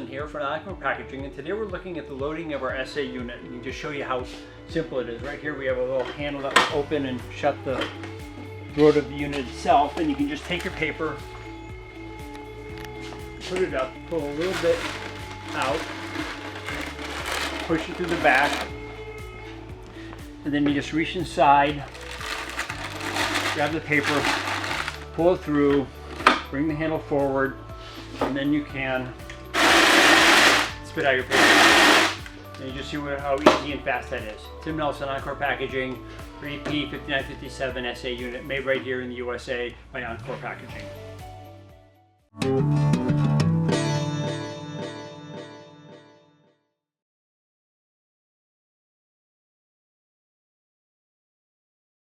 Here for Encore Packaging, and today we're looking at the loading of our SA unit. And just show you how simple it is. Right here we have a little handle that will open and shut the throat of the unit itself, and you can just take your paper, put it up, pull a little bit out, push it through the back, and then you just reach inside, grab the paper, pull it through, bring the handle forward, and then you can spit out your paper. And you just see how easy and fast that is. Tim Nelson, Encore Packaging, 3P5957 SA unit, made right here in the USA by Encore Packaging.